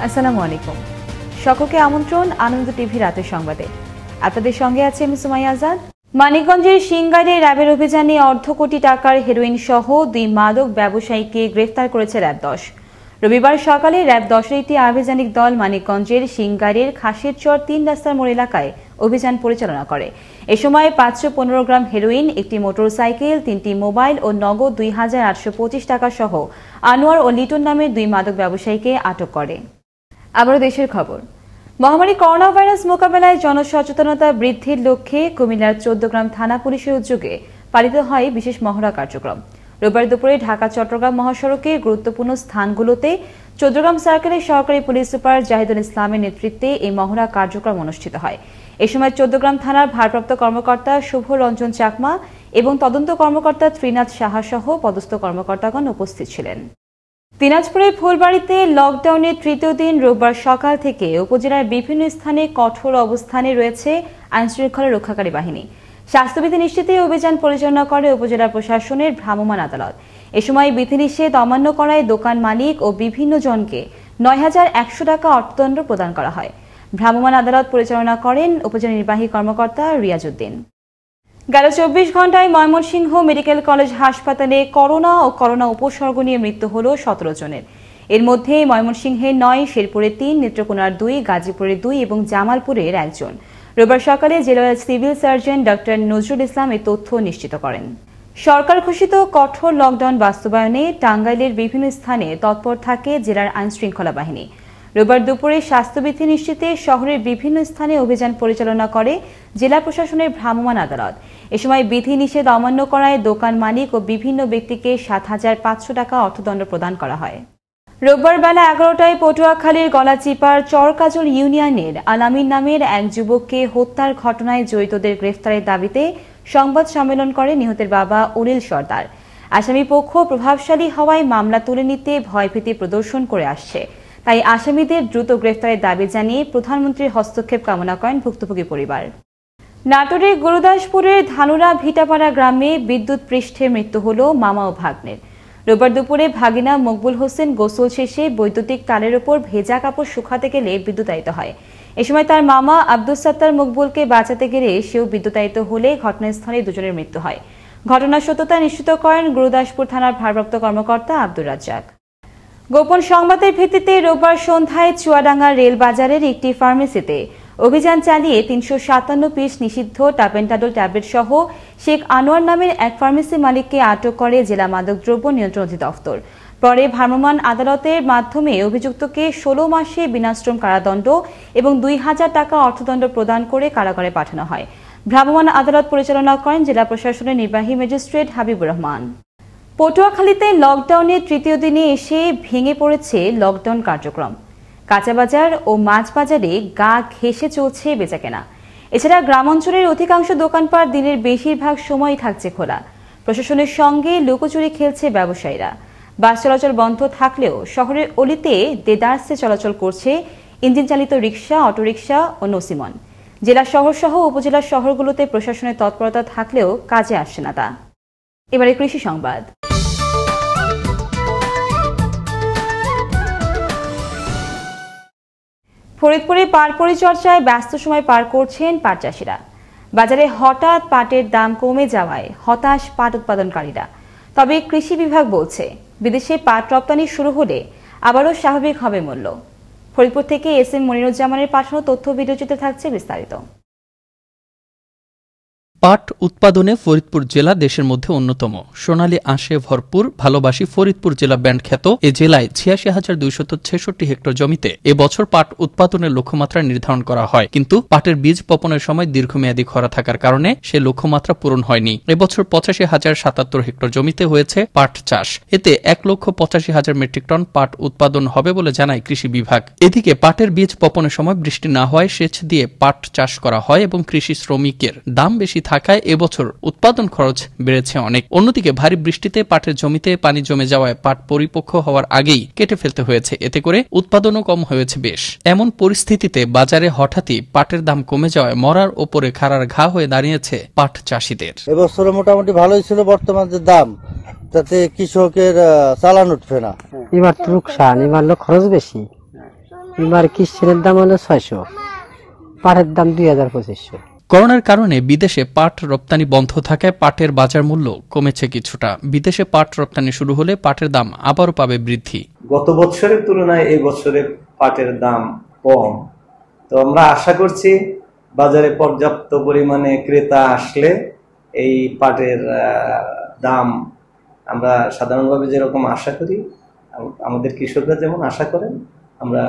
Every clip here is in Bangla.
আসসালামু আলাইকুম। সকলকে আমন্ত্রণ আনন্দ টিভি রাতের সংবাদে। আপনাদের সঙ্গে আছে আমি সুমাইয়া আজাদ। মানিকগঞ্জের সিংগাইরে র্যাবের অভিযানে অর্ধ কোটি টাকার হেরোইন সহ 2 মাদক ব্যবসায়ীকে গ্রেফতার করেছে র্যাব 10। রবিবার সকালে র্যাব 10-এর একটি আভিযানিক দল মানিকগঞ্জের সিংগাইরের খাসিরচর 3 রাস্তার মোড় এলাকায় অভিযান পরিচালনা করে। এ সময় 515 গ্রাম হেরোইন, একটি মোটরসাইকেল, 3টি মোবাইল ও নগদ 2825 টাকা সহ আনোয়ার ও লিটন নামের 2 মাদক ব্যবসায়ীকে আটক করে। আবারও দেশের খবর। মহামারী করোনা ভাইরাস মোকাবেলায় জনসচেতনতা বৃদ্ধির লক্ষ্যে কুমিল্লার 14 থানা পুলিশের উদ্যোগে পালিত হয় বিশেষ মহড়া কার্যক্রম। রোববার দুপুরে ঢাকা চট্টগ্রাম মহাসড়কের গুরুত্বপূর্ণ স্থানগুলোতে 14 সার্কেলের সহকারী পুলিশ সুপার জাহিদুল ইসলামের নেতৃত্বে এই মহড়া কার্যক্রম অনুষ্ঠিত হয়। এ সময় 14 থানার ভারপ্রাপ্ত কর্মকর্তা শুভ রঞ্জন চাকমা এবং তদন্ত কর্মকর্তা ত্রিনাথ সাহা সহ পদস্থ কর্মকর্তাগণ উপস্থিত ছিলেন। দিনাজপুরের ফুলবাড়ীতে লকডাউনের তৃতীয় দিন রোববার সকাল থেকে উপজেলার বিভিন্ন স্থানে কঠোর অবস্থানে রয়েছে আইনশৃঙ্খলা রক্ষাকারী বাহিনী। স্বাস্থ্যবিধি নিশ্চিতে অভিযান পরিচালনা করে উপজেলা প্রশাসনের ভ্রাম্যমাণ আদালত। এ সময় বিধিনিষেধ অমান্য করায় দোকান মালিক ও বিভিন্ন জনকে ৯,১০০ টাকা অর্থদণ্ড প্রদান করা হয়। ভ্রাম্যমাণ আদালত পরিচালনা করেন উপজেলা নির্বাহী কর্মকর্তা রিয়াজউদ্দিন। গেল ২৪ ঘণ্টায় ময়মনসিংহ মেডিকেল কলেজ হাসপাতালে করোনা ও করোনা উপসর্গ নিয়ে মৃত্যু হল ১৭ জনের। এর মধ্যে ময়মনসিংহে ৯, শেরপুরে ৩, নেত্রকোনার ২, গাজীপুরে ২ এবং জামালপুরের ১ জন। রোববার সকালে জেলা civil surgeon doctor Nazrul Islam এই তথ্য নিশ্চিত করেন। সরকার ঘোষিত কঠোর লকডাউন বাস্তবায়নে টাঙ্গাইলের বিভিন্ন স্থানে তৎপর থাকে জেলার আইনশৃঙ্খলা বাহিনী। রোববার দুপুরে স্বাস্থ্যবিধি নিশ্চিতে শহরের বিভিন্ন স্থানে অভিযান পরিচালনা করে জেলা প্রশাসনের ভ্রাম্যমাণ আদালত। এ সময় বিধি নিষেধ অমান্য করায় দোকান মালিক ও বিভিন্ন ব্যক্তিকে ৭,৫০০ টাকা অর্থদণ্ড প্রদান করা হয়। রোববার বেলা ১১টায় পটুয়াখালীর গলাচিপার চরকাজল ইউনিয়নের আলামিন নামের এক যুবককে হত্যার ঘটনায় জড়িতদের গ্রেফতারের দাবিতে সংবাদ সম্মেলন করে নিহতের বাবা অনিল সর্দার। আসামি পক্ষ প্রভাবশালী হওয়ায় মামলা তুলে নিতে ভয়ভীতি প্রদর্শন করে আসছে, তাই আসামিদের দ্রুত গ্রেফতারের দাবি জানিয়ে প্রধানমন্ত্রীর হস্তক্ষেপ কামনা করেন ভুক্তভোগী পরিবার। নাটোরের গুরুদাসপুরের ধানুরা ভিটাপাড়া গ্রামে বিদ্যুৎ পৃষ্ঠে মৃত্যু হল মামা ও ভাগ্নের। রোববার দুপুরে ভাগিনা মকবুল হোসেন গোসল শেষে বৈদ্যুতিক তারের ওপর ভেজা কাপড় শুকাতে গেলে বিদ্যুতায়িত হয়। এ সময় তার মামা আব্দুস সাত্তার মকবুলকে বাঁচাতে গেলে সেও বিদ্যুতায়িত হলে ঘটনাস্থলে দুজনের মৃত্যু হয়। ঘটনার সত্যতা নিশ্চিত করেন গুরুদাসপুর থানার ভারপ্রাপ্ত কর্মকর্তা আব্দুর রাজ্জাক। গোপন সংবাদের ভিত্তিতে রোববার সন্ধ্যায় চুয়াডাঙ্গা রেল বাজারের একটি ফার্মেসিতে অভিযান চালিয়ে ৩৫৭ পিস নিষিদ্ধ টাপেন্টাডল ট্যাবলেট সহ শেখ আনোয়ার নামের এক ফার্মেসি মালিককে আটক করে জেলা মাদকদ্রব্য নিয়ন্ত্রণ অধিদপ্তর। পরে ভ্রাম্যমাণ আদালতের মাধ্যমে অভিযুক্তকে ১৬ মাসে বিনাশ্রম কারাদণ্ড এবং ২,০০০ টাকা অর্থদণ্ড প্রদান করে কারাগারে পাঠানো হয়। ভ্রাম্যমাণ আদালত পরিচালনা করেন জেলা প্রশাসনের নির্বাহী ম্যাজিস্ট্রেট হাবিবুর রহমান। পটুয়াখালীতে লকডাউনের তৃতীয় দিনে এসে ভেঙে পড়েছে লকডাউন কার্যক্রম। কাঁচাবাজার ও মাছ বাজারে গা ঘেঁষে চলছে বেচাকেনা। এছাড়া গ্রামাঞ্চলের অধিকাংশ দোকানপাট দিনের বেশিরভাগ সময় থাকছে খোলা। প্রশাসনের সঙ্গে লুকোচুরি খেলছে ব্যবসায়ীরা। বাস চলাচল বন্ধ থাকলেও শহরের অলিতে দেদারসে চলাচল করছে ইঞ্জিন চালিত রিকশা, অটোরিকশা ও নসিমন। জেলা শহর সহ উপজেলা শহরগুলোতে প্রশাসনের তৎপরতা থাকলেও কাজে আসছে না তা। এবারে কৃষি সংবাদ। ফরিদপুরে পাট পরিচর্যায় ব্যস্ত সময় পার করছেন পাট চাষিরা। বাজারে হঠাৎ পাটের দাম কমে যাওয়ায় হতাশ পাট উৎপাদনকারীরা। তবে কৃষি বিভাগ বলছে বিদেশে পাট রপ্তানি শুরু হলে আবারও স্বাভাবিক হবে মূল্য। ফরিদপুর থেকে এস.এম. মনিরুজ্জামানের পাঠানো তথ্য ভিডিওচিত্রে থাকছে বিস্তারিত। পাট উৎপাদনে ফরিদপুর জেলা দেশের মধ্যে অন্যতম। সোনালী আঁশে ভরপুর ভালোবাসি ফরিদপুর জেলা ব্যান্ড খ্যাত এ জেলায় ৮৬,২৬৬ হেক্টর জমিতে এবছর পাট উৎপাদনের লক্ষ্যমাত্রা নির্ধারণ করা হয়, কিন্তু পাটের বীজ বপনের সময় দীর্ঘমেয়াদী খরা থাকার কারণে সে লক্ষ্যমাত্রা পূরণ হয়নি। এবছর ৮৫,০৭৭ হেক্টর জমিতে হয়েছে পাট চাষ। এতে ১,৮৫,০০০ মেট্রিক টন পাট উৎপাদন হবে বলে জানায় কৃষি বিভাগ। এদিকে পাটের বীজ বপনের সময় বৃষ্টি না হওয়ায় সেচ দিয়ে পাট চাষ করা হয় এবং কৃষি শ্রমিকের দাম বেশি থাকায় এবছর উৎপাদন খরচ বেড়েছে অনেক। অন্যদিকে ভারী বৃষ্টিতে পাটের জমিতে পানি জমে যাওয়ায় পাট পরিপক্ক হওয়ার আগেই কেটে ফেলতে হয়েছে, এতে করে উৎপাদনও কম হয়েছে বেশ। এমন পরিস্থিতিতে বাজারে হঠাৎই পাটের দাম কমে যাওয়ায় মরার ওপরে খাড়ার ঘা হয়ে দাঁড়িয়েছে পাট চাষিদের। এবছর মোটামুটি ভালোই ছিল, বর্তমান যে দাম তাতে কৃষকের চালান উঠবে না। এবার তো লোকসান, এবার খরচ বেশি। এবার কিসের দাম হলো 600, পাটের দাম 2200-2500। করোনার কারণে বিদেশে পাট রপ্তানি বন্ধ থাকায় পাটের বাজার মূল্য কমেছে কিছুটা। বিদেশে পাট রপ্তানি শুরু হলে পাটের দাম আবারও পাবে বৃদ্ধি। গত বছরের তুলনায় এই বছরে পাটের দাম কম, তো আমরা আশা করছি বাজারে পর্যাপ্ত পরিমাণে ক্রেতা আসলে এই পাটের দাম আমরা সাধারণভাবে যেরকম আশা করি, আমাদের কৃষকরা যেমন আশা করেন, আমরা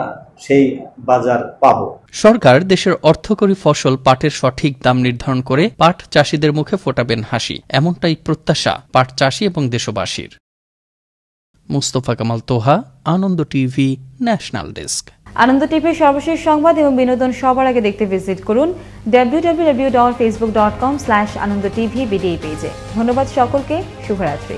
সেই বাজার পাব। সরকার দেশের অর্থকরী ফসল পাটের সঠিক দাম নির্ধারণ করে পাট চাষিদের মুখে ফোটাবেন হাসি, এমনটাই প্রত্যাশা পাট চাষি এবং দেশবাসীর। মুস্তফা কামাল তোহা, আনন্দ টিভি, ন্যাশনাল ডেস্ক। আনন্দ টিভির সর্বশেষ সংবাদ এবং বিনোদন সবার আগে দেখতে ভিজিট করুন www.facebook.com/anandotv পেজে। ধন্যবাদ সকলকে, শুভরাত্রি।